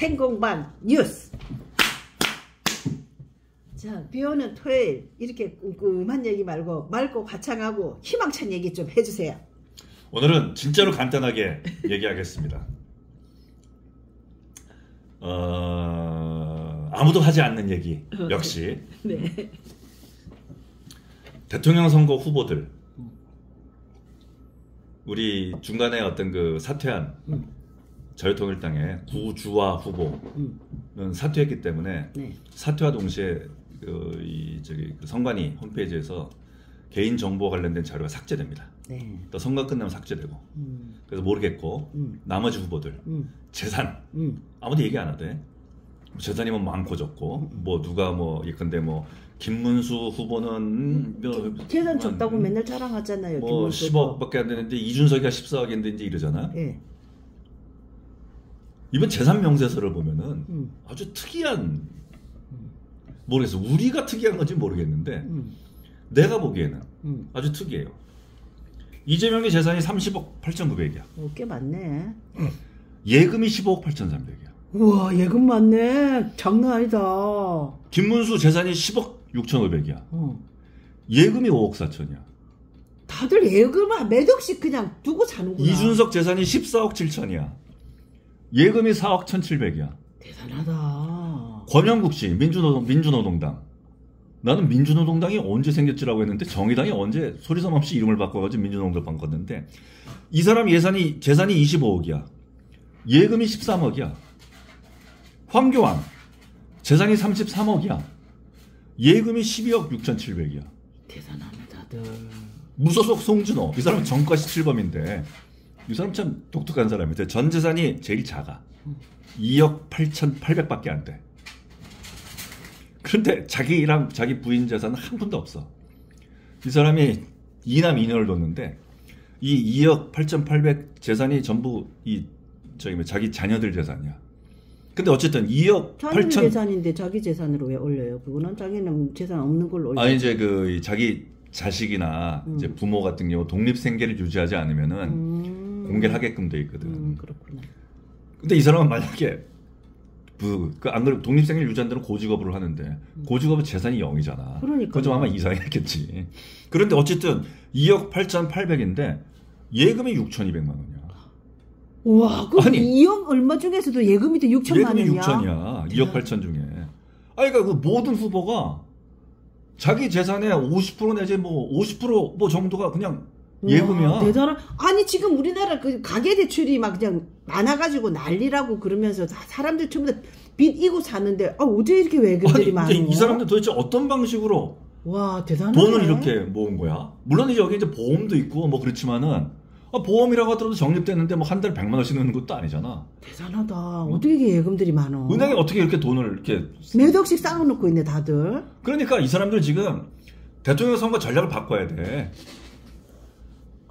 텐공반 뉴스. 자, 비오는 토요일 이렇게 끔끔한 얘기 말고 맑고 화창하고 희망찬 얘기 좀 해주세요. 오늘은 진짜로 간단하게 얘기하겠습니다. 아무도 하지 않는 얘기 역시. 네. 대통령 선거 후보들, 우리 중간에 어떤 그 사퇴한 자유통일당의 구주화 후보는 사퇴했기 때문에 네. 사퇴와 동시에 그 선관위 홈페이지에서 개인 정보 관련된 자료가 삭제됩니다. 네. 또 선거 끝나면 삭제되고. 그래서 모르겠고 나머지 후보들 재산 아무도 얘기 안 하대. 재산이 뭐 많고 적고 뭐 누가 뭐 예컨대 뭐 김문수 후보는 재산 적다고 맨날 자랑하잖아요. 뭐 10억밖에 안 되는데 이준석이가 14억인데 이제 이러잖아. 예. 이번 재산 명세서를 보면은 아주 특이한, 모르겠어. 우리가 특이한 건지 모르겠는데 내가 보기에는 아주 특이해요. 이재명의 재산이 30억 8,900이야. 꽤 많네. 예금이 15억 8,300이야. 우와, 예금 많네. 장난 아니다. 김문수 재산이 10억 6,500이야. 예금이 5억 4천이야. 다들 예금을 몇 억씩 그냥 두고 사는구나. 이준석 재산이 14억 7천이야. 예금이 4억 1,700이야. 대단하다. 권영국 씨, 민주노동당. 나는 민주노동당이 언제 생겼지라고 했는데 정의당이 언제 소리섬 없이 이름을 바꿔가지고 민주노동당 바꿨는데, 이 사람 재산이 25억이야. 예금이 13억이야. 황교안 재산이 33억이야. 예금이 12억 6,700이야. 대단하네 다들. 무소속 송준호, 이 사람은 전과시 7범인데 이 사람 참 독특한 사람인데 전 재산이 제일 작아. 2억 8,800밖에 안 돼. 그런데 자기랑 자기 부인 재산은 한 푼도 없어. 이 사람이 2남 2女를 뒀는데 이 2억 8,800 재산이 전부 자기 자녀들 재산이야. 근데 어쨌든 2억 8천 재산인데 자기 재산으로 왜 올려요? 그거는 자기는 재산 없는 걸로 올려. 아니 이제 자기 자식이나 이제 부모 같은 경우 독립 생계를 유지하지 않으면은 공개를 하게끔 돼 있거든. 그렇구나. 근데 이 사람은 만약에 안 그래도 독립 생계를 유지한 데는 고직업으로 하는데 고직업은 재산이 0이잖아. 그러니까. 그거 좀 아마 이상했겠지. 그런데 어쨌든 2억 8,800인데 예금이 6,200만 원이야. 와, 그 2억 얼마 중에서도 예금이 또 6천만 원이야? 예금이 6천이야. 2억 8천 중에. 아니, 그러니까 그 모든 후보가 자기 재산의 50% 내지 뭐 50% 정도가 그냥 예금이야. 대단한. 아니, 지금 우리나라 그 가계대출이 막 그냥 많아가지고 난리라고 그러면서 사람들 전부 다 빚 이고 사는데, 어떻게 이렇게 예금들이 많아? 이 사람들 도대체 어떤 방식으로 와, 대단하네. 돈을 이렇게 모은 거야? 물론 이제 여기 이제 보험도 있고 뭐 그렇지만은 보험이라고 하더라도 적립됐는데 뭐 한 달에 100만 원씩 넣는 것도 아니잖아. 대단하다. 어떻게 이렇게 예금들이 많아? 은행에 어떻게 이렇게 돈을 이렇게 몇 억씩 쌓아놓고 있네 다들. 그러니까 이 사람들 지금 대통령 선거 전략을 바꿔야 돼.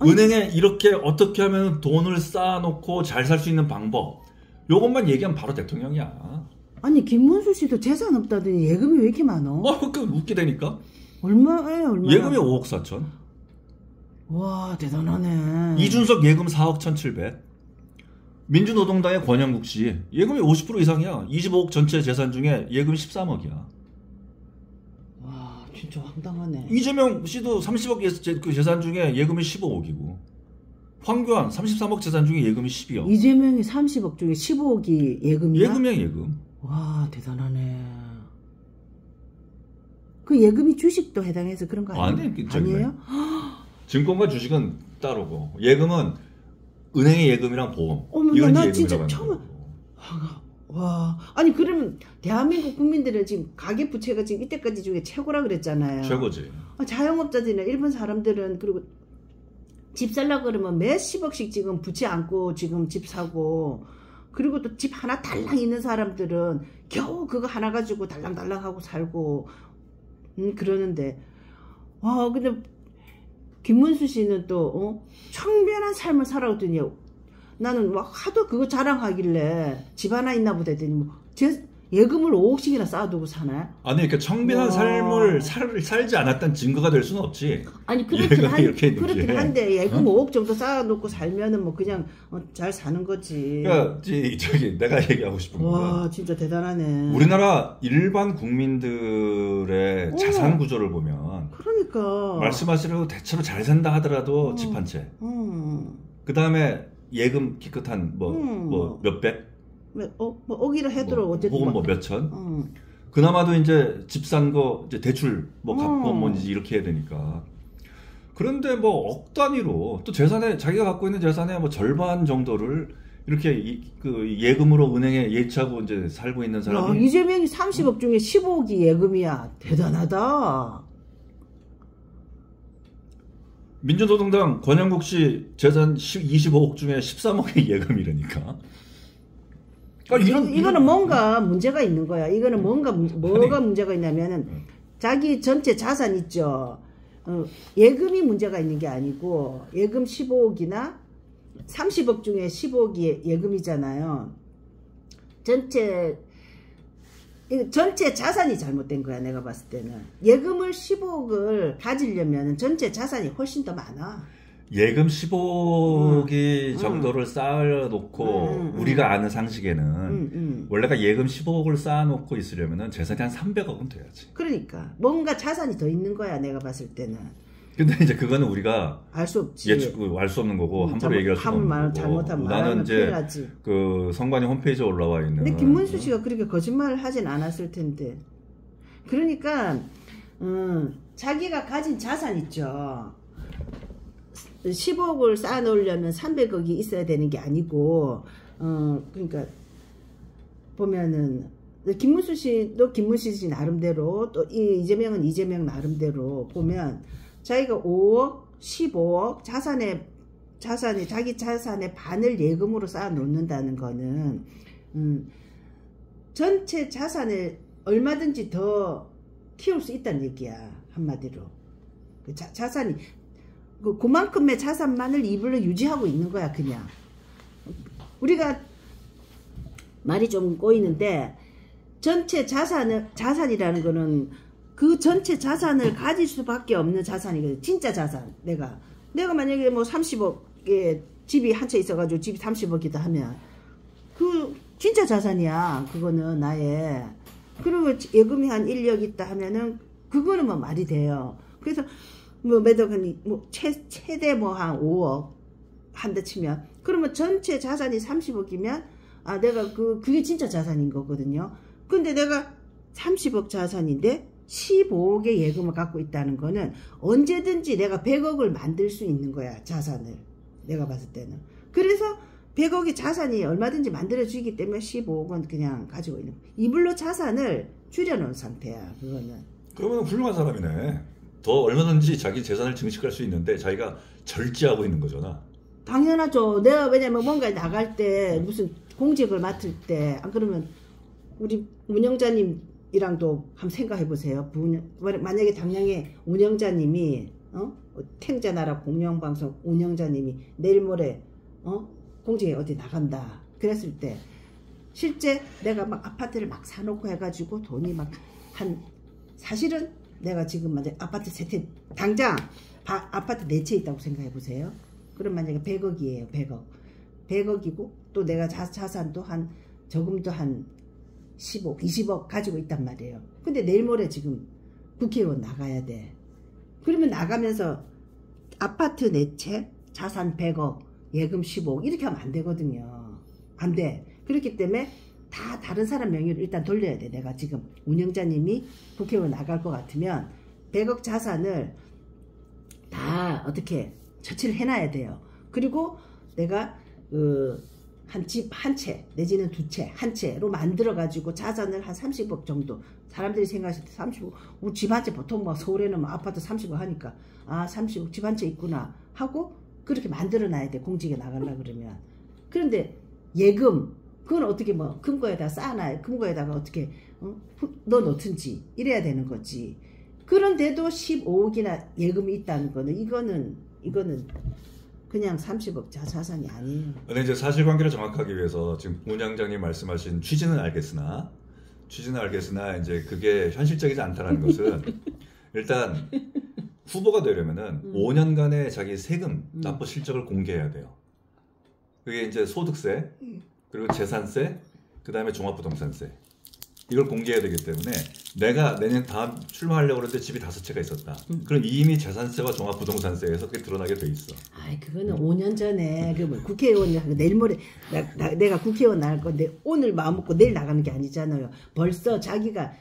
은행에 이렇게 어떻게 하면 돈을 쌓아놓고 잘 살 수 있는 방법, 요것만 얘기하면 바로 대통령이야. 아니 김문수 씨도 재산 없다더니 예금이 왜 이렇게 많어? 그 웃기다니까. 얼마예요? 예금이 5억 4천. 와, 대단하네. 이준석 예금 4억 1,700. 민주노동당의 권영국 씨 예금이 50% 이상이야. 25억 전체 재산 중에 예금이 13억이야. 와, 진짜 황당하네. 이재명 씨도 30억 그 재산 중에 예금이 15억이고, 황교안 33억 재산 중에 예금이 12억. 이재명이 30억 중에 15억이 예금이야? 예금이야, 예금. 와, 대단하네. 그 예금이 주식도 해당해서 그런 거 아니에요? 아니에요? 증권과 주식은 따로고, 예금은 은행의 예금이랑 보험. 어머, 나 진짜 처음. 와, 아니 그러면 대한민국 국민들은 지금 가계 부채가 지금 이때까지 중에 최고라 그랬잖아요. 최고지. 자영업자들이나 일본 사람들은 그리고 집 살라 그러면 몇십억씩 지금 부채 안고 지금 집 사고, 그리고 또 집 하나 달랑 있는 사람들은 겨우 그거 하나 가지고 달랑달랑 하고 살고 그러는데, 와, 근데 김문수 씨는 또 청변한 삶을 살아오더니 나는 막 하도 그거 자랑하길래 집 하나 있나 보다 했더니 뭐 예금을 5억씩이나 쌓아두고 사나요? 아니 그러니까 청빈한 와. 삶을 살지 않았다는 증거가 될 수는 없지. 아니 예금이 이렇게 있는 그렇긴 게. 한데 예금 5억 정도 쌓아놓고 살면은 뭐 그냥 잘 사는 거지. 그러니까 저기 내가 얘기하고 싶은 건 와 진짜 대단하네. 우리나라 일반 국민들의 자산 구조를 보면 그러니까 말씀하시려고 대체로 잘 산다 하더라도 집 한 채. 그 다음에 예금 기껏한 뭐 몇백. 뭐 억이라 해도 어쨌든 혹은 뭐 몇천. 그나마도 이제 집 산 거 이제 대출 뭐 갚고 뭐 이제 이렇게 해야 되니까. 그런데 뭐 억 단위로 또 재산에 자기가 갖고 있는 재산의 뭐 절반 정도를 이렇게 그 예금으로 은행에 예치하고 이제 살고 있는 사람이. 야, 이재명이 30억 중에 15억이 예금이야. 대단하다. 민주노동당 권영국 씨 재산 25억 중에 13억이 예금이라니까. 이거는 뭔가 문제가 있는 거야. 이거는 뭐가 문제가 있냐면은 자기 전체 자산 있죠. 예금이 문제가 있는 게 아니고 예금 15억이나 30억 중에 15억이 예금이잖아요. 전체 자산이 잘못된 거야. 내가 봤을 때는 예금을 15억을 가지려면 전체 자산이 훨씬 더 많아. 예금 15억이 정도를 쌓아놓고 우리가 아는 상식에는 원래가 예금 15억을 쌓아놓고 있으려면 재산이 한 300억은 돼야지. 그러니까 뭔가 자산이 더 있는 거야. 내가 봤을 때는. 근데 이제 그거는 우리가 알 수 없지. 알 수 없는 거고 함부로 얘기할 수 없는 거고. 잘못한 나는 이제 필요하지. 그 성관이 홈페이지에 올라와 있는. 근데 김문수 씨가 그렇게 거짓말을 하진 않았을 텐데. 그러니까 자기가 가진 자산 있죠. 10억을 쌓아놓으려면 300억이 있어야 되는 게 아니고, 그러니까, 보면은, 김문수 씨도 김문수 씨 나름대로, 또 이재명은 이재명 나름대로 보면, 자기가 5억, 15억, 자기 자산의 반을 예금으로 쌓아놓는다는 거는, 전체 자산을 얼마든지 더 키울 수 있다는 얘기야, 한마디로. 자산이, 그만큼의 자산만을 이불로 유지하고 있는 거야. 그냥 우리가 말이 좀 꼬이는데 전체 자산이라는 거는 그 전체 자산을 가질 수밖에 없는 자산이거든. 진짜 자산. 내가 만약에 뭐 30억에 집이 한 채 있어가지고 집이 30억이다 하면 그 진짜 자산이야. 그거는 나의. 그리고 예금이 한 1억 있다 하면은 그거는 뭐 말이 돼요. 그래서 뭐 매덕은 뭐 최대 뭐 한 5억 한다 치면 그러면 전체 자산이 30억이면 내가 그게 진짜 자산인 거거든요. 근데 내가 30억 자산인데 15억의 예금을 갖고 있다는 거는 언제든지 내가 100억을 만들 수 있는 거야. 자산을 내가 봤을 때는. 그래서 100억의 자산이 얼마든지 만들어지기 때문에 15억은 그냥 가지고 있는 거야. 이불로 자산을 줄여놓은 상태야. 그거는. 그러면 훌륭한 사람이네. 더 얼마든지 자기 재산을 증식할 수 있는데 자기가 절제하고 있는 거잖아. 당연하죠. 내가 왜냐면 뭔가 나갈 때 무슨 공직을 맡을 때 안 그러면 우리 운영자님이랑도 한번 생각해 보세요. 만약에 당장에 운영자님이 탱자나라 공영방송 운영자님이 내일 모레 공직에 어디 나간다 그랬을 때 실제 내가 막 아파트를 막 사놓고 해가지고 돈이 막 사실은 내가 지금 만약에 아파트 세채 당장 아파트 4채 있다고 생각해 보세요. 그럼 만약에 100억이에요. 100억이고 또 내가 자산도 저금도 한 10억 20억 가지고 있단 말이에요. 근데 내일 모레 지금 국회의원 나가야 돼. 그러면 나가면서 아파트 4채 자산 100억 예금 15억 이렇게 하면 안 되거든요. 안 돼. 그렇기 때문에 다 다른 사람 명의로 일단 돌려야 돼. 내가 지금 운영자님이 국회의원 나갈 것 같으면 100억 자산을 다 어떻게 처치를 해놔야 돼요. 그리고 내가 한 집 한 채 내지는 2채 한 채로 만들어 가지고 자산을 한 30억 정도 사람들이 생각했을 때 30억 집 한 채 보통 뭐 서울에는 뭐 아파트 30억 하니까 30억 집 한 채 있구나 하고 그렇게 만들어 놔야 돼. 공직에 나가려고 그러면. 그런데 예금 그건 어떻게 뭐 금고에다 쌓아놔요. 금고에다가 어떻게 넣어놓든지 이래야 되는 거지. 그런데도 15억이나 예금이 있다는 거는 이거는 그냥 30억 자산이 아니에요. 근데 이제 사실관계를 정확하기 위해서 지금 운영장님 말씀하신 취지는 알겠으나 취지는 알겠으나 이제 그게 현실적이지 않다라는 것은 일단 후보가 되려면은 5년간의 자기 세금 납부 실적을 공개해야 돼요. 그게 이제 소득세, 그리고 재산세, 그 다음에 종합부동산세. 이걸 공개해야 되기 때문에 내가 내년 다음 출마하려고 그랬는데 집이 5채가 있었다. 그럼 이미 재산세와 종합부동산세에서 그게 드러나게 돼 있어. 아이 그거는 5년 전에 그 뭐 국회의원 내일 모레 내가 국회의원 나갈 건데 오늘 마음 먹고 내일 나가는 게 아니잖아요. 벌써 자기가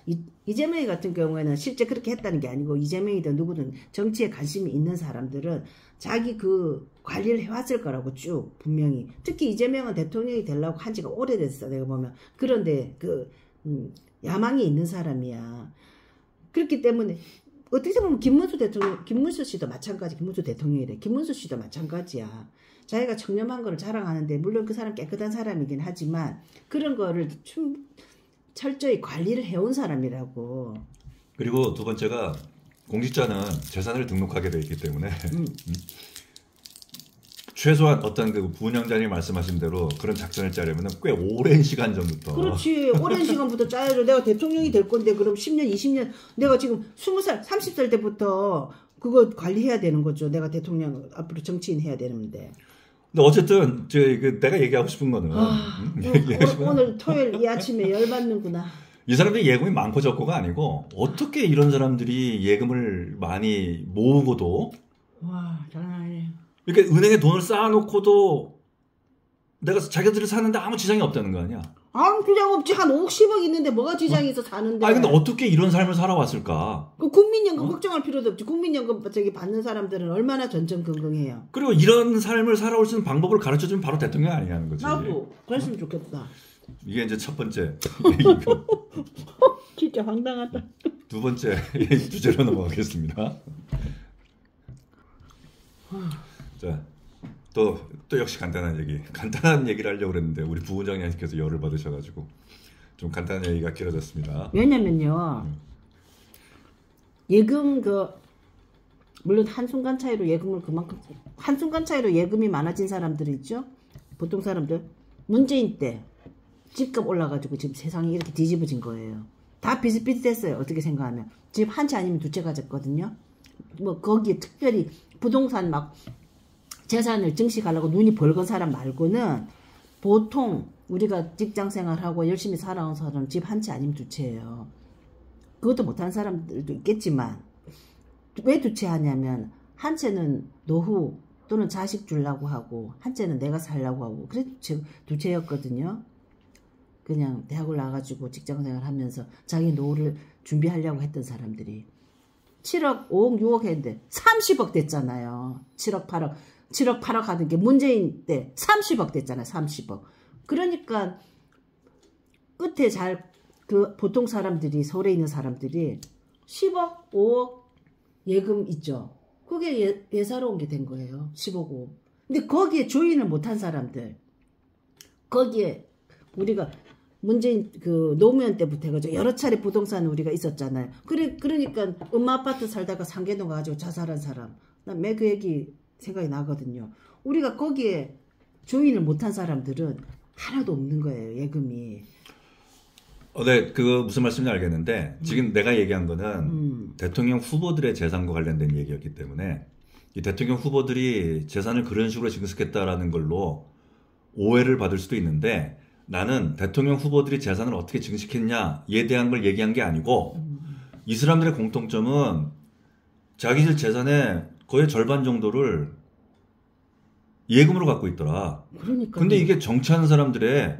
이재명이 같은 경우에는 실제 그렇게 했다는 게 아니고 이재명이든 누구든 정치에 관심이 있는 사람들은 자기 그 관리를 해왔을 거라고 쭉 분명히. 특히 이재명은 대통령이 되려고 한 지가 오래됐어 내가 보면. 그런데 야망이 있는 사람이야. 그렇기 때문에 어떻게 보면 김문수 씨도 마찬가지. 김문수 대통령이래. 김문수 씨도 마찬가지야. 자기가 청렴한 거를 자랑하는데 물론 그 사람 깨끗한 사람이긴 하지만 그런 거를 철저히 관리를 해온 사람이라고. 그리고 두 번째가 공직자는 재산을 등록하게 돼 있기 때문에 최소한 어떤 그 부운영자님 말씀하신 대로 그런 작전을 짜려면 꽤 오랜 시간 전부터. 그렇지. 오랜 시간부터 짜야죠. 내가 대통령이 될 건데 그럼 10년, 20년 내가 지금 20살, 30살 때부터 그거 관리해야 되는 거죠. 내가 대통령 앞으로 정치인 해야 되는데. 근데 어쨌든 내가 얘기하고 싶은 거는 오늘 토요일 이 아침에 열받는구나. 이 사람들이 예금이 많고 적고가 아니고 어떻게 이런 사람들이 예금을 많이 모으고도 와 장난 아니에요. 이렇게 은행에 돈을 쌓아놓고도 내가 자기들이 사는데 아무 지장이 없다는 거 아니야? 아무 지장 없지. 한 50억 있는데 뭐가 지장이 있어 사는데. 아니 근데 어떻게 이런 삶을 살아왔을까? 그 국민연금 걱정할 필요도 없지. 국민연금 받는 사람들은 얼마나 전전긍긍해요. 그리고 이런 삶을 살아올 수 있는 방법을 가르쳐주면 바로 대통령 아니냐는 거지. 나도 그랬으면 좋겠다. 이게 이제 첫 번째 얘기고. 진짜 황당하다. 두 번째 주제로 넘어가겠습니다. 자, 또 역시 간단한 얘기를 하려고 그랬는데 우리 부부장님께서 열을 받으셔가지고 좀 간단한 얘기가 길어졌습니다. 왜냐면요, 예금 물론 한순간 차이로 예금을 그만큼 한순간 차이로 예금이 많아진 사람들이 있죠. 보통 사람들 문재인 때 집값 올라가지고 지금 세상이 이렇게 뒤집어진 거예요. 다 비슷비슷했어요. 어떻게 생각하면 집 한 채 아니면 2채 가졌거든요. 뭐 거기에 특별히 부동산 막 재산을 증식하려고 눈이 벌건 사람 말고는 보통 우리가 직장생활하고 열심히 살아온 사람은 집 한 채 아니면 2채예요. 그것도 못하는 사람들도 있겠지만 왜 2채 하냐면 한 채는 노후 또는 자식 주려고 하고 한 채는 내가 살려고 하고 그래서 2채였거든요. 그냥 대학을 나와가지고 직장생활 하면서 자기 노후를 준비하려고 했던 사람들이 7억, 5억, 6억 했는데 30억 됐잖아요. 7억, 8억 하던 게 문재인 때 30억 됐잖아요. 30억. 그러니까 끝에 보통 사람들이 서울에 있는 사람들이 10억, 5억 예금 있죠. 그게 예사로운 게 된 거예요. 15억, 5억. 근데 거기에 조인을 못한 사람들 거기에 우리가 문재인 노무현 때부터 해가지고 여러 차례 부동산 우리가 있었잖아요. 그러니까 엄마 아파트 살다가 상계동 가가지고 자살한 사람. 난 매 그 얘기 생각이 나거든요. 우리가 거기에 조인을 못한 사람들은 하나도 없는 거예요. 예금이. 네, 그거 무슨 말씀인지 알겠는데 지금 내가 얘기한 거는 대통령 후보들의 재산과 관련된 얘기였기 때문에 이 대통령 후보들이 재산을 그런 식으로 증식했다라는 걸로 오해를 받을 수도 있는데 나는 대통령 후보들이 재산을 어떻게 증식했냐에 대한 걸 얘기한 게 아니고 이 사람들의 공통점은 자기들 재산의 거의 절반 정도를 예금으로 갖고 있더라. 그러니까. 근데 이게 정치하는 사람들의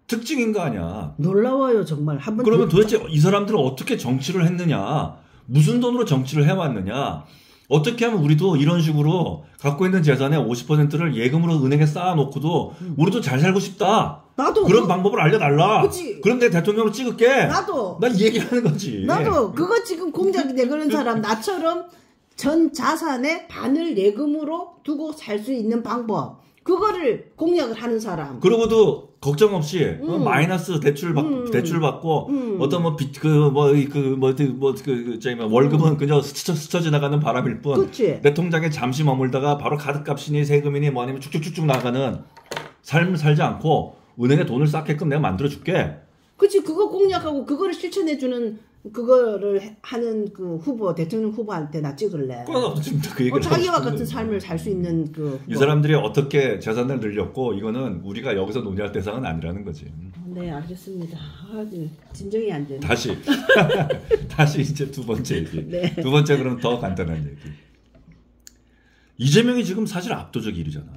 특징인 거 아니야. 놀라워요 정말. 한번 그러면 도대체 이 사람들은 어떻게 정치를 했느냐, 무슨 돈으로 정치를 해왔느냐, 어떻게 하면 우리도 이런 식으로 갖고 있는 재산의 50%를 예금으로 은행에 쌓아놓고도 우리도 잘 살고 싶다. 나도 그런 방법을 알려달라. 그치. 그럼 내가 대통령으로 찍을게. 나도. 난 이 얘기하는 거지. 나도 그거 지금 공작이 내그런 사람 나처럼 전 자산의 반을 예금으로 두고 살 수 있는 방법. 그거를 공략을 하는 사람. 그러고도 걱정 없이 마이너스 대출 받고 어떤 월급은 그저 스쳐 지나가는 바람일 뿐. 그치. 내 통장에 잠시 머물다가 바로 카드값이니 세금이니 뭐 아니면 쭉쭉쭉쭉 나가는 삶을 살지 않고 은행에 돈을 쌓게끔 내가 만들어줄게. 그치, 그거 공약하고 그거를 실천해주는 그거를 하는 그 후보, 대통령 후보한테 나 찍을래. 지금 그 얘기를 자기와 같은 삶을 살 수 있는 그 후보. 이 사람들이 어떻게 재산을 늘렸고 이거는 우리가 여기서 논의할 대상은 아니라는 거지. 네, 알겠습니다. 진정이 안 되네. 다시 이제 두 번째 얘기. 네. 두 번째 그럼 더 간단한 얘기. 이재명이 지금 사실 압도적 1위잖아.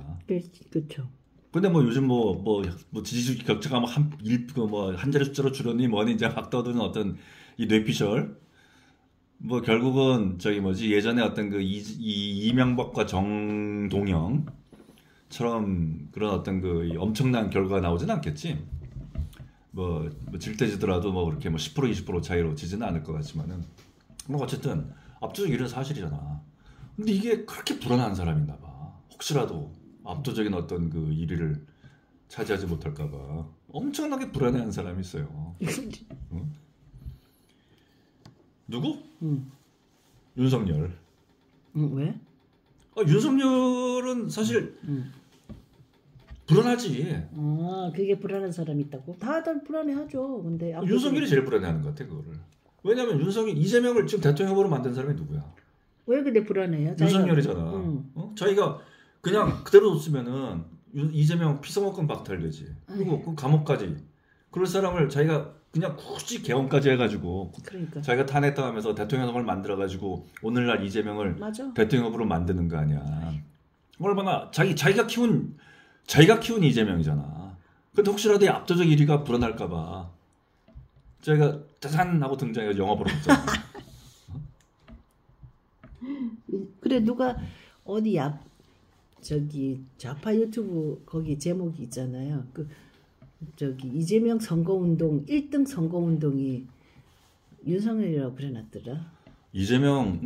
그렇죠. 근데 뭐 요즘 뭐 지지율 격차가 한 자리 숫자로 줄었니 뭐니 이제 막 떠드는 어떤 이 뇌피셜 뭐 결국은 예전에 어떤 그 이명박과 정동영처럼 그런 어떤 그 엄청난 결과가 나오진 않겠지. 뭐 질 때 지더라도 뭐 그렇게 뭐 10% 20% 차이로 지지는 않을 것 같지만은 뭐 어쨌든 압도적 1위는 사실이잖아. 근데 이게 그렇게 불안한 사람인가 봐. 혹시라도 압도적인 어떤 그 1위를 차지하지 못할까 봐 엄청나게 불안해하는 사람이 있어요. 응? 누구? 윤석열. 왜? 윤석열은 사실 불안하지. 그게 불안한 사람이 있다고? 다들 불안해하죠. 근데 윤석열이 제일 불안해하는 것 같아 그거를. 왜냐면 이재명을 지금 대통령 후보로 만든 사람이 누구야? 왜 근데 불안해요? 윤석열이잖아. 자기가 그냥 그대로 뒀으면은 이재명 피선거권 박탈되지. 그리고 그 감옥까지. 그럴 사람을 자기가 그냥 굳이 개헌까지 해가지고 그러니까. 자기가 탄핵당하면서 대통령을 만들어가지고 오늘날 이재명을 대통령 후보로 만드는 거 아니야. 얼마나 자기가 키운 이재명이잖아. 근데 혹시라도 압도적 1위가 불안할까봐 자기가 짜잔 하고 등장해서 영화 보러 갔잖아. 그래 누가 어디야? 좌파 유튜브 거기 제목이 있잖아요. 이재명 선거운동 1등 선거운동이 윤석열이라고 그래놨더라. 이재명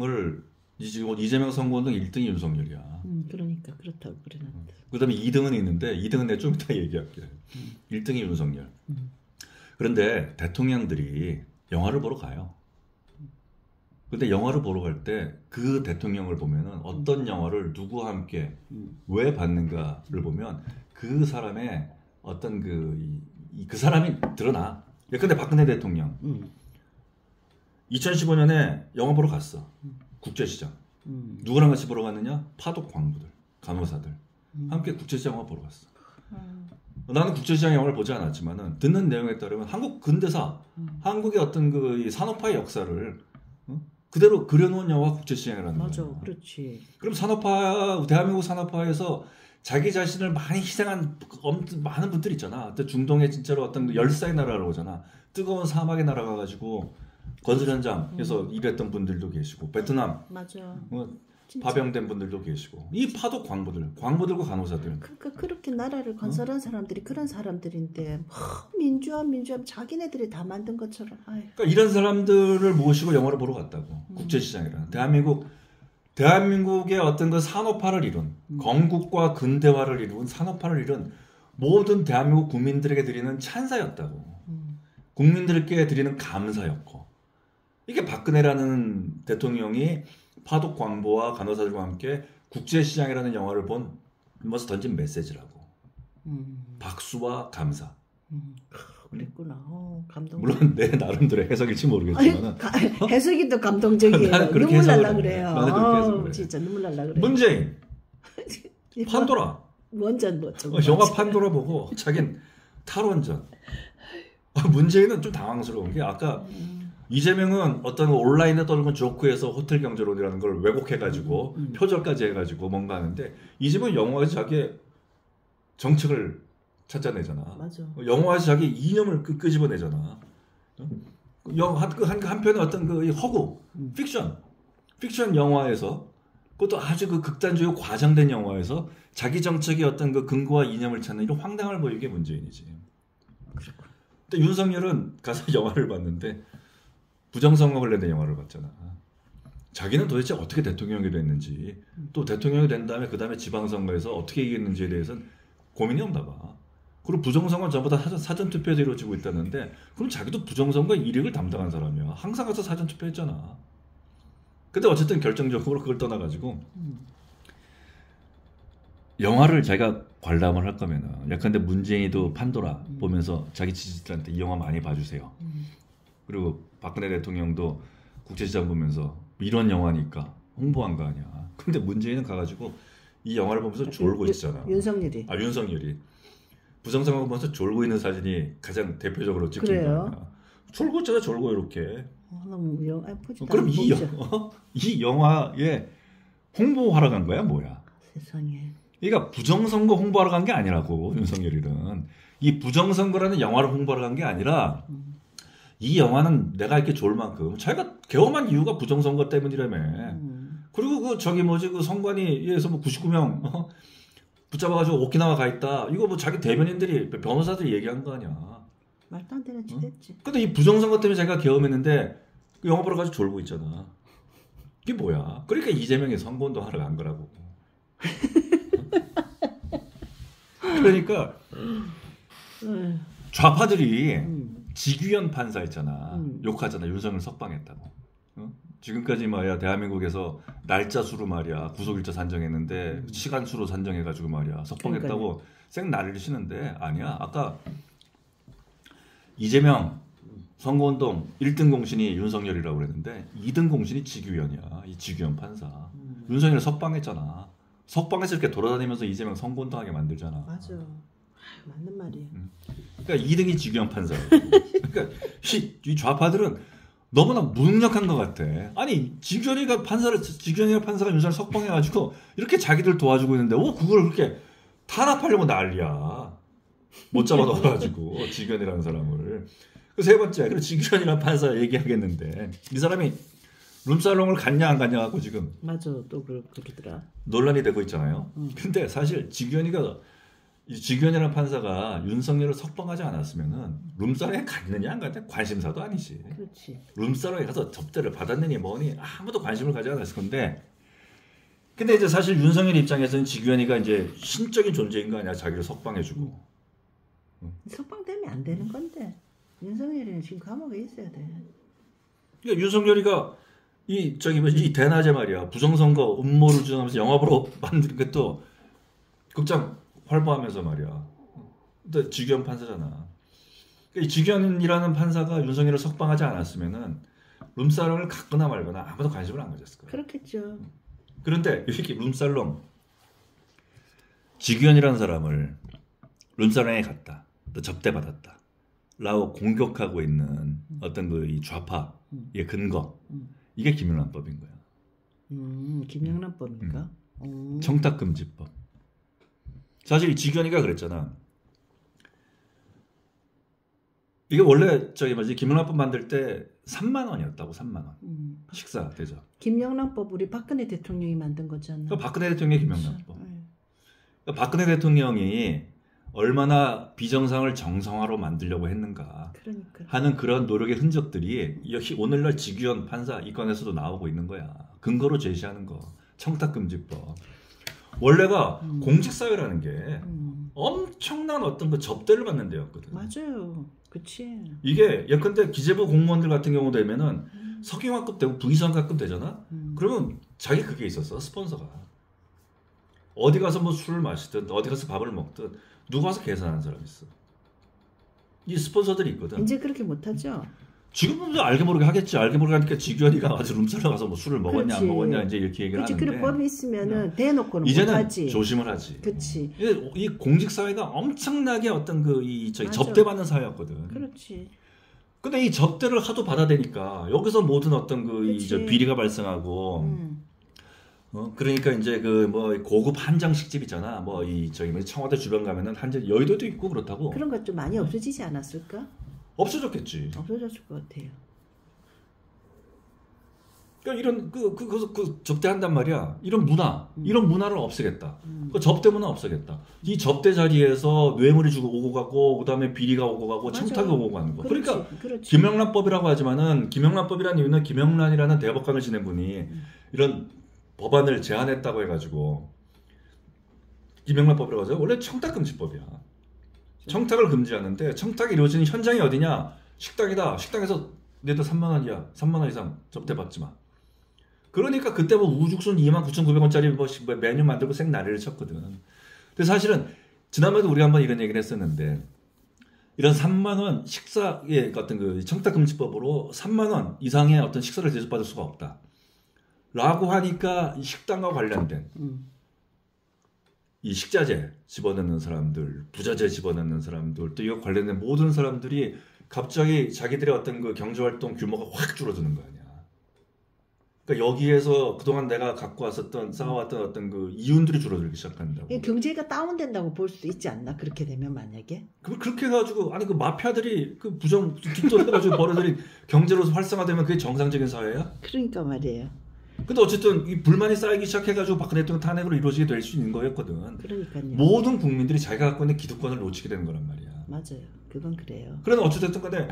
선거운동 1등이 윤석열이야. 그러니까 그렇다고 그래놨더라. 그다음에 2등은 있는데 2등은 내가 좀 이따 얘기할게. 1등이 윤석열. 그런데 대통령들이 영화를 보러 가요. 근데 영화를 보러 갈 때 그 대통령을 보면은 어떤 영화를 누구와 함께 왜 봤는가를 보면 그 사람의 어떤 그 사람이 드러나. 근데 박근혜 대통령 2015년에 영화 보러 갔어. 국제시장. 누구랑 같이 보러 갔느냐? 파독 광부들, 간호사들 함께 국제시장 영화 보러 갔어. 나는 국제시장 영화를 보지 않았지만은 듣는 내용에 따르면 한국 근대사, 한국의 어떤 그 산업화의 역사를 그대로 그려놓은 영화가 국제시장이라는 거야. 맞아, 그렇지. 그럼 대한민국 산업화에서 자기 자신을 많이 희생한 많은 분들 있잖아. 중동에 진짜로 어떤 열사의 나라라고 하잖아. 뜨거운 사막의 나라 가가지고 건설 현장에서 일했던 분들도 계시고, 베트남 맞아. 파병된 분들도 계시고, 이 파독 광부들과 간호사들. 그러니까 그렇게 나라를 건설한 사람들이 그런 사람들인데 민주화 자기네들이 다 만든 것처럼. 그러니까 이런 사람들을 모시고 영화를 보러 갔다고. 국제시장이라는 대한민국의 어떤 그 산업화를 이룬 건국과 근대화를 이룬 산업화를 이룬 모든 대한민국 국민들에게 드리는 찬사였다고. 국민들께 드리는 감사였고. 이게 박근혜라는 대통령이 파독 광부와 간호사들과 함께 국제시장이라는 영화를 보면서 던진 메시지라고. 박수와 감사. 그랬구나. 감동. 물론 내 나름대로 해석일지 모르겠지만 해석이 또 감동적이에요. 나는 그렇게 눈물 날라 그래요. 나는 그렇게 해석을 그래. 진짜 눈물 날라 그래. 문재인 판도라. 원전 영화 판도라 보고 자긴 탈원전. 문재인은 좀 당황스러운 게 아까 이재명은 어떤 온라인에 떠는 조크에서 호텔 경제론이라는 걸 왜곡해가지고 표절까지 해가지고 뭔가 하는데 이재명은 영화에서 자기의 정책을 찾아내잖아. 맞아. 영화에서 자기 이념을 끄집어내잖아. 한편의 어떤 그 허구, 픽션 영화에서 그것도 아주 그 극단적이고 과장된 영화에서 자기 정책의 어떤 그 근거와 이념을 찾는 이런 황당함을 보이는 게 문재인이지. 그렇구나. 근데 윤석열은 가서 영화를 봤는데 부정선거 관련된 영화를 봤잖아. 자기는 도대체 어떻게 대통령이 됐는지 또 대통령이 된 다음에 그 다음에 지방선거에서 어떻게 이겼는지에 대해서는 고민이 없나 봐. 그리고 부정선거는 전부 다 사전투표에서 이루어지고 있다는데 그럼 자기도 부정선거의 이력을 담당한 사람이야. 항상 가서 사전투표했잖아. 근데 어쨌든 결정적으로 그걸 떠나가지고 영화를 자기가 관람을 할 거면은 예컨대 문재인이도 판도라 보면서 자기 지지자들한테 이 영화 많이 봐주세요. 그리고 박근혜 대통령도 국제시장 보면서 이런 영화니까 홍보한 거 아니야. 근데 문재인은 가가지고 이 영화를 보면서 졸고 있잖아. 윤석열이. 윤석열이. 부정선거 보면서 졸고 있는 사진이 가장 대표적으로 찍힌 그래요? 거야. 졸고 있잖아, 졸고 이렇게. 너무 그럼 이 영화에 홍보하러 간 거야, 뭐야? 세상에. 그러니까 부정선거 홍보하러 간 게 아니라고, 윤석열이는. 이 부정선거라는 영화를 홍보하러 간 게 아니라 이 영화는 내가 이렇게 좋을 만큼 자기가 개엄한 이유가 부정선거 때문이라며. 그리고 그 선관위에서 뭐 99명 붙잡아가지고 오키나와 가 있다. 이거 뭐 자기 대변인들이 변호사들이 얘기한 거 아니야. 말도 안 되는 짓 했지. 근데 이 부정선거 때문에 자기가 개엄했는데 그 영화 보러 가서 졸고 있잖아. 이게 뭐야? 그러니까 이재명이 선거운동 하러 간 거라고. 그러니까 좌파들이 지규현 판사 있잖아. 욕하잖아. 윤석열 석방했다고. 지금까지 말이야 대한민국에서 날짜 수로 말이야 구속일자 산정했는데 시간 수로 산정해가지고 말이야 석방했다고 쌩 난리를 치는데 아니야. 아까 이재명 선거운동 1등 공신이 윤석열이라고 그랬는데 2등 공신이 지규현이야. 이 지규현 판사. 윤석열 석방했잖아. 석방해서 이렇게 돌아다니면서 이재명 선거운동하게 만들잖아. 맞아. 맞는 말이에요. 그러니까 2등이 지규현 판사야. 그러니까 이 좌파들은 너무나 무능력한 것 같아. 아니 지규현이가 판사가 윤석열 석방해가지고 이렇게 자기들 도와주고 있는데 그걸 그렇게 탄압하려고 난리야. 못 잡아 넣어가지고 지규현이라는 사람을. 그 세 번째, 그리고 지규현이라는 판사 얘기하겠는데 이 사람이 룸살롱을 갔냐 안 갔냐 하고 지금 맞아 또 그러더라. 논란이 되고 있잖아요. 근데 사실 지규현이라는 판사가 윤석열을 석방하지 않았으면은 룸살롱에 갔느냐 안 갔느냐 관심사도 아니지. 그렇지. 룸살롱에 가서 접대를 받았느니 뭐니 아무도 관심을 가지 않았을 건데. 근데 이제 사실 윤석열 입장에서는 지규현이가 이제 신적인 존재인 거 아니야. 자기를 석방해주고. 석방되면 안 되는 건데 윤석열이는 지금 감옥에 있어야 돼. 그러니까 윤석열이가 이 대낮에 말이야 부정선거 음모를 주장하면서 영화 보러 만드는 것도 극장 활보하면서 말이야. 근데 지규현 판사잖아. 그러니까 이 지규현이라는 판사가 윤석열을 석방하지 않았으면은 룸살롱을 갔거나 말거나 아무도 관심을 안 가졌을 거야. 그렇겠죠. 그런데 이렇게 룸살롱 지규현이라는 사람을 룸살롱에 갔다. 또 접대받았다. 라고 공격하고 있는 어떤 이 좌파의 근거. 이게 김영란법인 거야. 김영란법입니까? 청탁금지법. 사실 지규현이가 그랬잖아. 이게 원래 김영란법 만들 때 3만 원이었다고. 3만 원. 식사 대접. 김영란법 우리 박근혜 대통령이 만든 거잖아. 그러니까 박근혜 대통령의 김영란법. 그러니까 박근혜 대통령이 얼마나 비정상을 정상화로 만들려고 했는가 하는 그런 노력의 흔적들이 역시 오늘날 지규현 판사 이 건에서도 나오고 있는 거야. 근거로 제시하는 거. 청탁금지법. 원래가 공직사회라는 게 엄청난 어떤 그 접대를 받는 데였거든. 맞아요. 그치. 이게 예컨대 기재부 공무원들 같은 경우 되면은 석유관급 되고 부의장관급 되잖아. 그러면 자기 그게 있었어. 스폰서가. 어디 가서 뭐 술을 마시든 어디 가서 밥을 먹든 누가 와서 계산하는 사람이 있어. 이 스폰서들이 있거든. 이제 그렇게 못하죠. 지금은 알게 모르게 하겠지. 알게 모르게 하니까 지규현이가 아주 룸살러 가서 뭐 술을 먹었냐 그렇지. 안 먹었냐 이제 이렇게 얘기를 그렇지. 하는데. 그런 법이 있으면은 대놓고는 이제는 못하지. 조심을 하지. 그렇지. 이 공직사회가 엄청나게 어떤 맞아. 접대받는 사회였거든. 그렇지. 근데 이 접대를 하도 받아대니까 여기서 모든 어떤 그치. 비리가 발생하고. 그러니까 이제 고급 한정식집 있잖아. 청와대 주변 가면은 여의도도 있고 그렇다고. 그런 것 좀 많이 없어지지 않았을까? 없어졌겠지. 없어졌을 것 같아요. 그러니까 이런 그 접대한단 말이야. 이런 문화를 없애겠다. 그 접대 문화 없애겠다. 이 접대 자리에서 뇌물이 주고 오고 가고 그다음에 비리가 오고 가고 맞아. 청탁이 오고 가는 거. 그렇지. 그러니까 그렇지. 김영란법이라고 하지만은 김영란법이라는 이유는 김영란이라는 대법관을 지낸 분이 이런 법안을 제안했다고 해가지고 김영란법이라고 하죠. 원래 청탁금지법이야. 청탁을 금지하는데 청탁이 이루어지는 현장이 어디냐? 식당이다. 식당에서 내도 3만 원이야. 3만 원 이상 접대받지 마. 그러니까 그때 우죽순 29,900원짜리 메뉴 만들고 생 난리를 쳤거든. 근데 사실은 지난번에도 우리가 한번 이런 얘기를 했었는데 이런 3만 원 식사의 어떤 그 청탁금지법으로 3만 원 이상의 어떤 식사를 대접받을 수가 없다. 라고 하니까 이 식당과 관련된 이 식자재 집어넣는 사람들, 부자재 집어넣는 사람들, 또 이거 관련된 모든 사람들이 갑자기 자기들의 어떤 그 경제활동 규모가 확 줄어드는 거 아니야. 그러니까 여기에서 그동안 내가 갖고 왔었던 쌓아왔던 어떤 그 이윤들이 줄어들기 시작한다고. 경제가 다운된다고 볼 수 있지 않나? 그렇게 되면 만약에? 그렇게 해가지고 아니 그 마피아들이 그 부정 뒷돈해가지고 벌어들인 경제로서 활성화되면 그게 정상적인 사회야? 그러니까 말이에요. 근데 어쨌든 이 불만이 쌓이기 시작해가지고 박근혜 대통령 탄핵으로 이루어지게 될 수 있는 거였거든. 그러니까요. 모든 국민들이 자기가 갖고 있는 기득권을 놓치게 되는 거란 말이야. 맞아요. 그건 그래요. 그러나 어쨌든 간에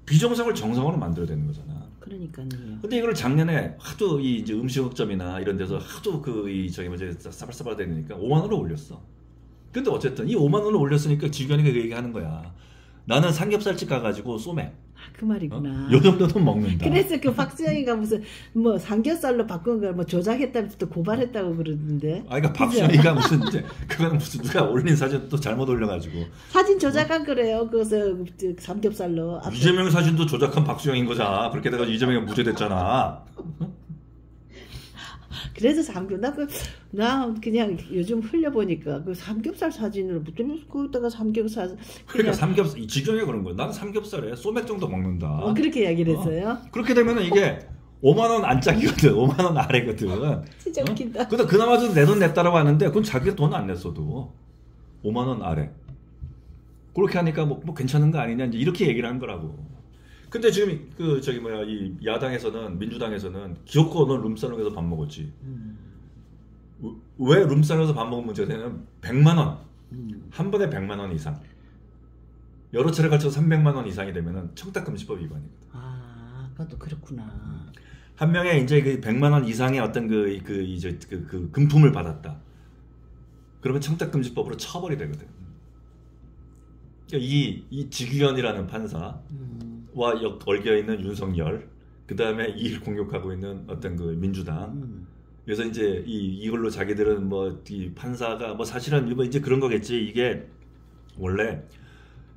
비정상을 정상으로 만들어야 되는 거잖아. 그러니까요. 근데 이걸 작년에 하도 이 이제 음식점이나 이런 데서 하도 그 이 저기 뭐지 싸발싸발 되니까 5만 원을 올렸어. 근데 어쨌든 이 5만 원을 올렸으니까 지규현이가 그 얘기하는 거야. 나는 삼겹살집 가가지고 소맥. 그 말이구나. 요 정도는 먹는다. 그래서 그 박수영이가 무슨 뭐 삼겹살로 바꾼 걸 뭐 조작했다면서 고발했다고 그러는데. 아, 그러니까 박수영이가 무슨 이제 그건 무슨 누가 올린 사진 또 잘못 올려가지고. 사진 조작한 거래요. 그것을 삼겹살로. 이재명 사진도 조작한 박수영인 거잖아. 그렇게 돼가지고 이재명이 무죄됐잖아. 그래서 나 그냥 요즘 흘려보니까 그 삼겹살 사진으로 무슨 거기다가 삼겹살 그러니까 삼겹살 지경이 그런 거야. 나는 삼겹살에 소맥 정도 먹는다. 그렇게 이야기를 했어요. 그렇게 되면은 이게 5만 원 안짝이거든. 5만 원 아래거든. 진짜 웃긴다. 근데 그나마 좀 내 돈 냈다라고 하는데 그건 자기가 돈 안 냈어도 5만 원 아래. 그렇게 하니까 뭐 괜찮은 거 아니냐 이제 이렇게 얘기를 한 거라고. 근데 지금 그 저기 뭐야 이 야당에서는 민주당에서는 기어코 룸사롱에서 밥 먹었지. 왜 룸사롱에서 밥 먹은 문제가 되냐면 100만 원. 한 번에 100만 원 이상. 여러 차례 걸쳐서 300만 원 이상이 되면은 청탁금지법 위반이거든. 아, 그것도 그렇구나. 한 명에 이제 그 100만 원 이상의 어떤 그 금품을 받았다. 그러면 청탁금지법으로 처벌이 되거든. 그러니까 이 지규현이라는 판사와 얽혀 있는 윤석열, 그 다음에 이를 공격하고 있는 어떤 그 민주당. 그래서 이제 이걸로 자기들은 뭐 이 판사가 뭐 사실은 뭐 이제 그런 거겠지. 이게 원래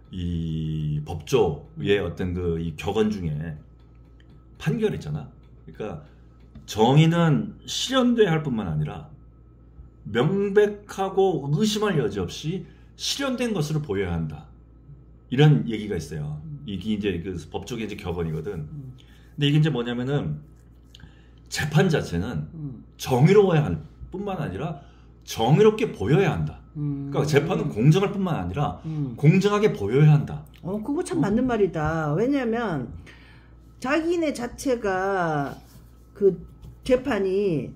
이 법조의 어떤 그 이 격언 중에 판결 있잖아. 그러니까 정의는 실현돼야 할 뿐만 아니라 명백하고 의심할 여지 없이 실현된 것으로 보여야 한다. 이런 얘기가 있어요. 이게 이제 그 법조계 이제 격언이거든. 근데 이게 이제 뭐냐면은 재판 자체는 정의로워야 할 뿐만 아니라 정의롭게 보여야 한다. 그러니까 재판은 공정할 뿐만 아니라 공정하게 보여야 한다. 그거 참 맞는 말이다. 왜냐면 자기네 자체가 그 재판이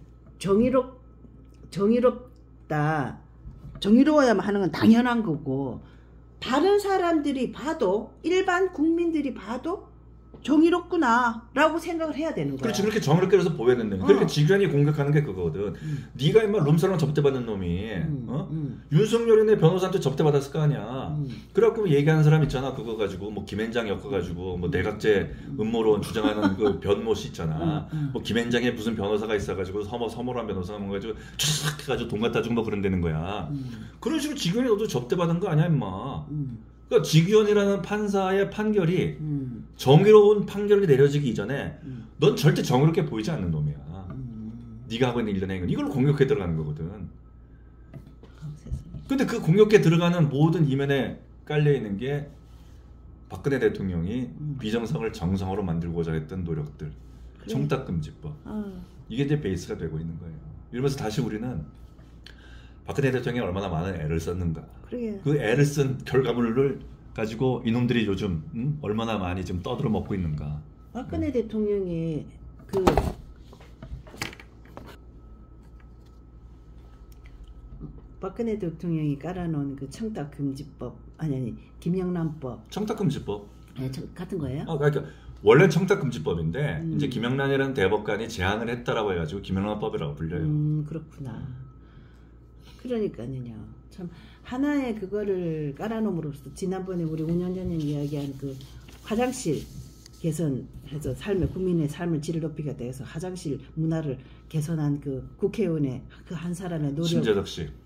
정의롭다. 정의로워야만 하는 건 당연한 거고 다른 사람들이 봐도 일반 국민들이 봐도 정의롭구나 라고 생각을 해야 되는 거야. 그렇지. 그렇게 정의롭게 해서 보여야 된다. 그렇게 지규현이 공격하는 게 그거거든. 네가 임마 룸사롱 접대받는 놈이 윤석열이네 변호사한테 접대받았을 거 아니야. 그래갖고 얘기하는 사람 있잖아. 그거 가지고 뭐 김앤장 엮어가지고 뭐 내각제 음모론 주장하는 그 변모 씨 있잖아. 뭐 김앤장에 무슨 변호사가 있어가지고 서모란 변호사가 뭔가지고 촥 해가지고 돈 갖다 주고 뭐 그런다는 거야. 그런 식으로 지규현이 너도 접대받은 거 아니야 임마. 그러니까 지규현이라는 판사의 판결이 정의로운 판결이 내려지기 이전에 넌 절대 정의롭게 보이지 않는 놈이야. 네가 하고 있는 일련 행위 이걸 공격해 들어가는 거거든. 근데 그 공격해 들어가는 모든 이면에 깔려있는 게 박근혜 대통령이 비정상을 정상으로 만들고자 했던 노력들. 그래. 청탁금지법. 이게 이제 베이스가 되고 있는 거예요. 이러면서 다시 우리는 박근혜 대통령이 얼마나 많은 애를 썼는가. 그러게. 그 애를 쓴 결과물을 가지고 이놈들이 요즘 얼마나 많이 좀 떠들어 먹고 있는가. 박근혜 대통령이 박근혜 대통령이 깔아놓은 그 청탁금지법 아니 김영란법. 청탁금지법. 네, 같은 거예요? 그러니까 원래 청탁금지법인데 이제 김영란이라는 대법관이 제안을 했다라고 해가지고 김영란법이라고 불려요. 그렇구나. 그러니까요. 참 하나의 그거를 깔아놓음으로써 지난번에 우리 5년 전에 이야기한 그 화장실 개선해서 국민의 삶을 질을 높이게 돼서 화장실 문화를 개선한 그 국회의원의 그 한 사람의 노력.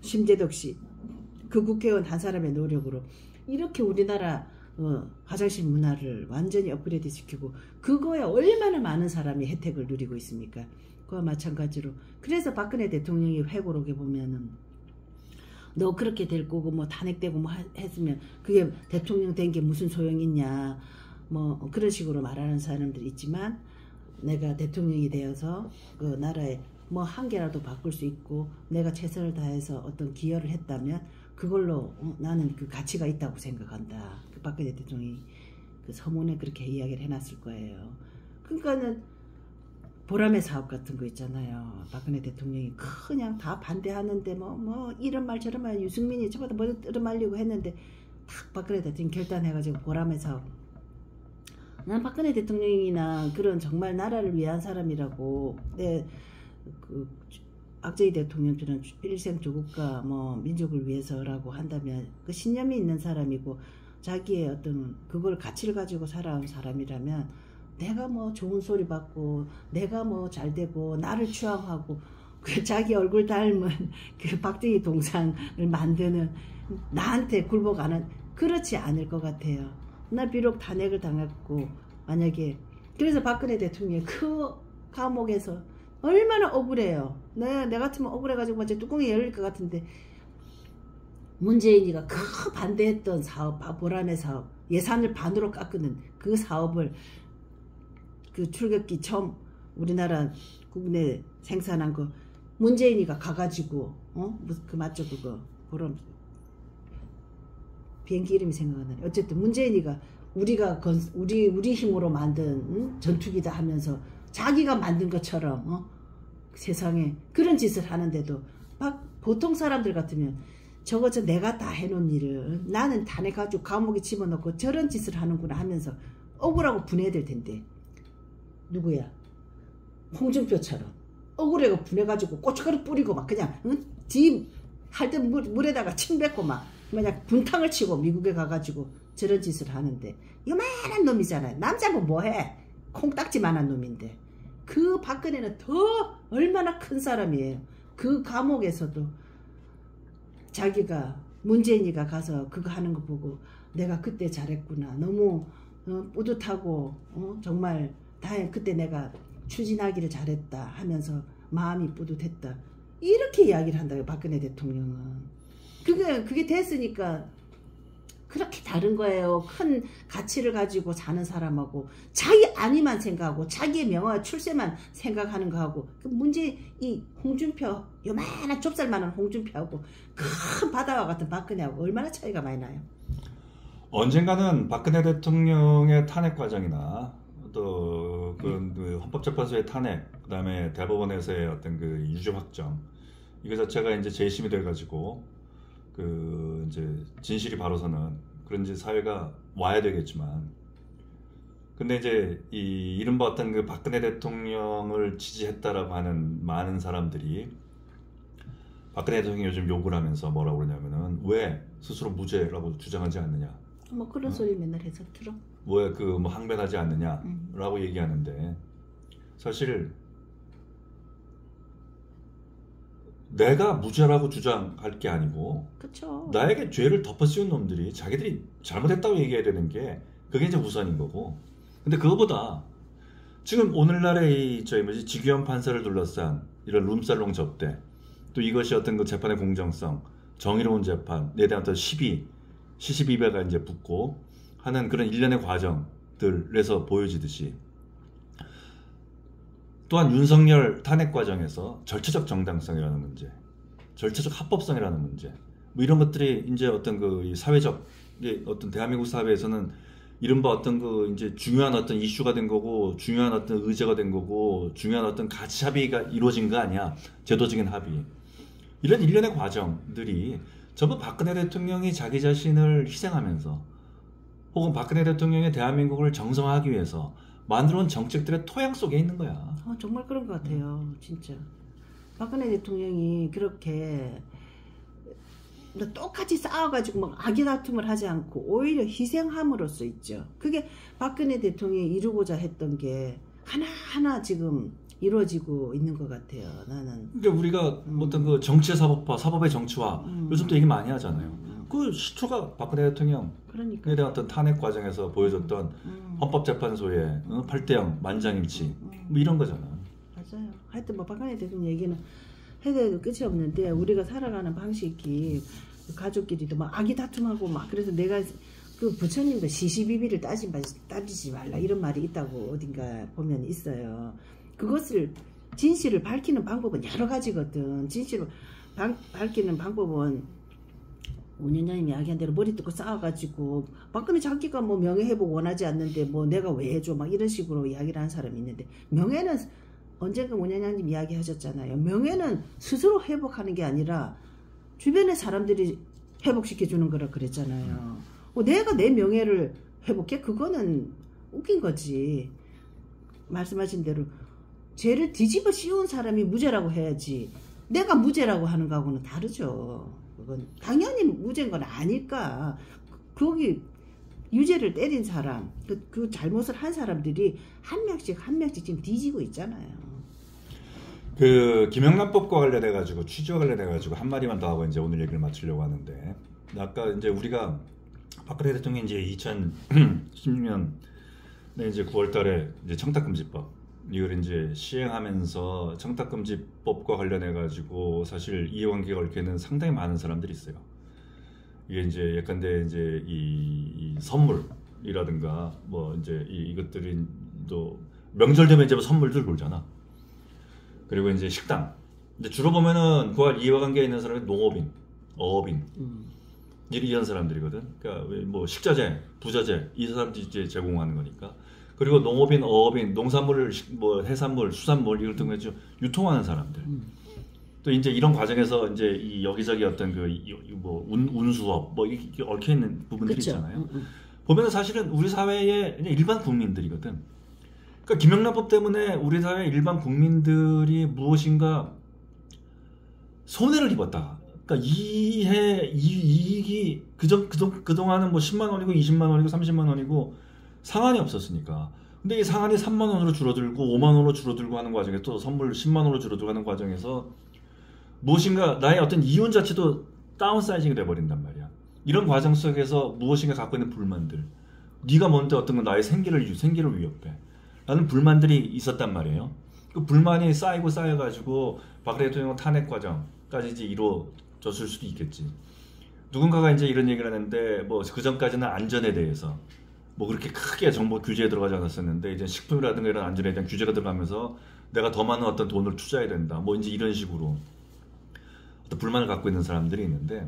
심재덕 씨. 그 국회의원 한 사람의 노력으로 이렇게 우리나라 화장실 문화를 완전히 업그레이드 시키고 그거에 얼마나 많은 사람이 혜택을 누리고 있습니까? 그와 마찬가지로 그래서 박근혜 대통령이 회고록에 보면은 너 그렇게 될 거고 뭐 탄핵되고 뭐 했으면 그게 대통령 된 게 무슨 소용 있냐 뭐 그런 식으로 말하는 사람들이 있지만 내가 대통령이 되어서 그 나라에 뭐 한 개라도 바꿀 수 있고 내가 최선을 다해서 어떤 기여를 했다면 그걸로 나는 그 가치가 있다고 생각한다. 그 박근혜 대통령이 그 서문에 그렇게 이야기를 해놨을 거예요. 그러니까는 보람의 사업 같은 거 있잖아요. 박근혜 대통령이 그냥 다 반대하는데 뭐 이런 말 저런 말 유승민이 저보다 머리 끌어말리고 했는데 딱 박근혜 대통령이 결단해가지고 보람의 사업. 난 박근혜 대통령이나 그런 정말 나라를 위한 사람이라고 그 박정희 대통령처럼 일생 조국과 뭐 민족을 위해서라고 한다면 그 신념이 있는 사람이고 자기의 어떤 그걸 가치를 가지고 살아온 사람이라면 내가 뭐 좋은 소리 받고 내가 뭐 잘되고 나를 추앙하고 그 자기 얼굴 닮은 그 박정희 동상을 만드는 나한테 굴복하는 그렇지 않을 것 같아요. 나 비록 탄핵을 당했고 만약에 그래서 박근혜 대통령이 그 감옥에서 얼마나 억울해요. 내 같으면 억울해가지고 완전 뚜껑이 열릴 것 같은데 문재인이가 그 반대했던 사업 보람의 사업 예산을 반으로 깎는 그 사업을 그 출격기 처음 우리나라 국내 생산한 거 문재인이가 가가지고 그 맞죠 그거 보람 비행기 이름이 생각 안 나네. 어쨌든 문재인이가 우리가 우리 힘으로 만든 전투기다 하면서 자기가 만든 것처럼 세상에 그런 짓을 하는데도 막 보통 사람들 같으면 저거 내가 다 해놓은 일을 나는 탄핵가지고 감옥에 집어넣고 저런 짓을 하는구나 하면서 억울하고 분해될 텐데 누구야? 홍준표처럼 억울해가 분해가지고 고춧가루 뿌리고 막 그냥 지 할 때 물에다가 침 뱉고 막 그냥 분탕을 치고 미국에 가가지고 저런 짓을 하는데 요만한 놈이잖아요. 남자고 뭐해? 콩딱지만한 놈인데 그 박근혜는 더 얼마나 큰 사람이에요. 그 감옥에서도 자기가 문재인이가 가서 그거 하는 거 보고 내가 그때 잘했구나 너무 뿌듯하고 정말 그때 내가 추진하기를 잘했다 하면서 마음이 뿌듯했다 이렇게 이야기를 한다고요. 박근혜 대통령은 그게 됐으니까 그렇게 다른 거예요. 큰 가치를 가지고 사는 사람하고 자기 안위만 생각하고 자기의 명예와 출세만 생각하는 거하고 그 문제 이 홍준표 요만한 좁쌀만한 홍준표하고 큰 바다와 같은 박근혜하고 얼마나 차이가 많이 나요. 언젠가는 박근혜 대통령의 탄핵 과정이나 또 그 헌법재판소의 탄핵, 그다음에 대법원에서의 어떤 그 유죄 확정 이거 자체가 이제 재심이 돼가지고 그 이제 진실이 바로서는 그런 이제 사회가 와야 되겠지만, 근데 이제 이 이른바 어떤 그 박근혜 대통령을 지지했다라고 하는 많은 사람들이 박근혜 대통령이 요즘 욕을 하면서 뭐라고 그러냐면은 왜 스스로 무죄라고 주장하지 않느냐. 뭐 그런 소리 맨날 해서 들어. 왜 그 뭐 항변하지 않느냐라고 얘기하는데 사실 내가 무죄라고 주장할 게 아니고 그쵸. 나에게 죄를 덮어씌운 놈들이 자기들이 잘못했다고 얘기해야 되는 게 그게 이제 우선인 거고. 근데 그거보다 지금 오늘날의 이 직위원 판사를 둘러싼 이런 룸살롱 접대, 또 이것이 어떤 그 재판의 공정성, 정의로운 재판에 대한 어떤 시시비배가 이제 붙고 하는 그런 일련의 과정들에서 보여지듯이, 또한 윤석열 탄핵 과정에서 절차적 정당성이라는 문제, 절차적 합법성이라는 문제, 뭐 이런 것들이 이제 어떤 그 사회적 어떤 대한민국 사회에서는 이른바 어떤 그 이제 중요한 어떤 이슈가 된 거고, 중요한 어떤 의제가 된 거고, 중요한 어떤 가치 합의가 이루어진 거 아니야. 제도적인 합의. 이런 일련의 과정들이 전부 박근혜 대통령이 자기 자신을 희생하면서 혹은 박근혜 대통령이 대한민국을 정상화하기 위해서 만들어온 정책들의 토양 속에 있는 거야. 정말 그런 것 같아요. 진짜. 박근혜 대통령이 그렇게 똑같이 싸워가지고 막 악의 다툼을 하지 않고 오히려 희생함으로써 있죠. 그게 박근혜 대통령이 이루고자 했던 게 하나하나 지금 이루어지고 있는 것 같아요. 나는. 그러니까 우리가 어떤 그 정치의 사법화, 사법의 정치화 요즘 또 얘기 많이 하잖아요. 그 시초가 박근혜 대통령에 그러니까. 대한 어떤 탄핵 과정에서 보여줬던 헌법재판소의 8대0 만장일치 뭐 이런 거잖아. 맞아요. 하여튼 뭐 박근혜 대통령 얘기는 해도 끝이 없는데 우리가 살아가는 방식이 가족끼리도 막 아기 다툼하고 막 그래서 내가 그 부처님도 시시비비를 따지지 말라 이런 말이 있다고 어딘가 보면 있어요. 그것을 진실을 밝히는 방법은 여러 가지거든. 진실을 밝히는 방법은 운영자님 이야기한 대로 머리 뜯고 싸워가지고 박근혜 자기가 뭐 명예회복 원하지 않는데 뭐 내가 왜 해줘 막 이런 식으로 이야기를 하는 사람이 있는데 명예는 언젠가 운영자님 이야기하셨잖아요. 명예는 스스로 회복하는 게 아니라 주변의 사람들이 회복시켜주는 거라 그랬잖아요. 내가 내 명예를 회복해? 그거는 웃긴 거지. 말씀하신 대로 죄를 뒤집어 씌운 사람이 무죄라고 해야지 내가 무죄라고 하는 거하고는 다르죠. 그건 당연히 무죄인 건 아닐까. 거기 유죄를 때린 사람, 그 잘못을 한 사람들이 한 명씩 지금 뒤지고 있잖아요. 그 김영란법과 관련해 가지고 취지와 관련해 가지고 한 마디만 더 하고 이제 오늘 얘기를 마치려고 하는데, 아까 이제 우리가 박근혜 대통령이 이제 2016년 이제 9월달에 이제 청탁금지법 이걸 이제 시행하면서 청탁금지법과 관련해 가지고 사실 이해관계가 얽혀있는 상당히 많은 사람들이 있어요. 이게 이제 예컨대 이제 이 선물이라든가 뭐 이제 이것들이 또 명절 되면 이제 선물들 돌잖아. 그리고 이제 식당. 이제 주로 보면은 그와 이해관계에 있는 사람이 농업인, 어업인 이런 사람들이거든. 그러니까 뭐 식자재, 부자재 이 사람들이 이제 제공하는 거니까. 그리고 농업인, 어업인, 농산물, 뭐 해산물, 수산물 이걸 통해 유통하는 사람들. 또 이제 이런 과정에서 이제 이 여기저기 어떤 뭐 운수업 뭐 이렇게 얽혀 있는 부분들이 그쵸? 있잖아요. 보면은 사실은 우리 사회의 일반 국민들이거든. 그러니까 김영란법 때문에 우리 사회 일반 국민들이 무엇인가 손해를 입었다. 그러니까 이익이 그동안은 뭐 10만 원이고 20만 원이고 30만 원이고 상한이 없었으니까. 근데 이 상한이 3만 원으로 줄어들고 5만 원으로 줄어들고 하는 과정에 또 선물 10만 원으로 줄어들고 하는 과정에서 무엇인가 나의 어떤 이윤 자체도 다운사이징이 돼버린단 말이야. 이런 과정 속에서 무엇인가 갖고 있는 불만들, 네가 뭔데 어떤 건 나의 생계를 위협해 라는 불만들이 있었단 말이에요. 그 불만이 쌓여가지고 박근혜 대통령 탄핵 과정까지 이제 이루어졌을 수도 있겠지. 누군가가 이제 이런 얘기를 하는데 뭐 그 전까지는 안전에 대해서 뭐 그렇게 크게 정부 규제에 들어가지 않았었는데 이제 식품이라든가 이런 안전에 대한 규제가 들어가면서 내가 더 많은 어떤 돈을 투자해야 된다. 뭐 이제 이런 식으로 어떤 불만을 갖고 있는 사람들이 있는데,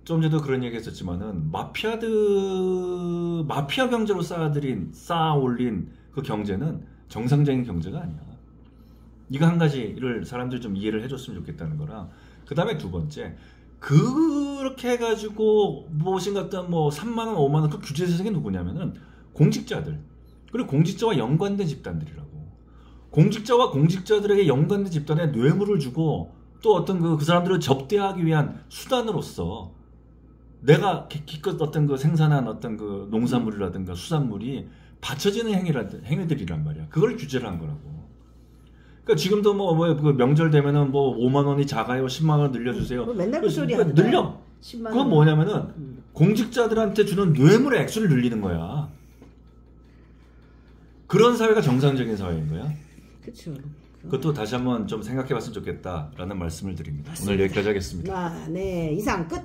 좀 전에도 그런 얘기 했었지만은 마피아 경제로 쌓아 올린 그 경제는 정상적인 경제가 아니야. 이거 한 가지를 사람들이 좀 이해를 해줬으면 좋겠다는 거랑, 그 다음에 두 번째, 그렇게 해가지고 무엇인가 어떤 뭐 3만 원, 5만 원 그 규제 대상이 누구냐면은 공직자들, 그리고 공직자와 연관된 집단들이라고. 공직자와 공직자들에게 연관된 집단에 뇌물을 주고 또 어떤 그 사람들을 접대하기 위한 수단으로서 내가 기껏 어떤 그 생산한 어떤 그 농산물이라든가 수산물이 받쳐지는 행위들이란 말이야. 그걸 규제를 한 거라고. 그러니까 지금도 그 명절 되면은 뭐 5만 원이 작아요, 10만 원 늘려주세요. 맨날 그 소리 하는 늘려. 10만 그건 원. 뭐냐면은 공직자들한테 주는 뇌물의 액수를 늘리는 거야. 그런 사회가 정상적인 사회인 거야. 그렇죠. 그것도 다시 한번 좀 생각해봤으면 좋겠다라는 말씀을 드립니다. 맞습니다. 오늘 여기까지 하겠습니다. 네, 이상 끝.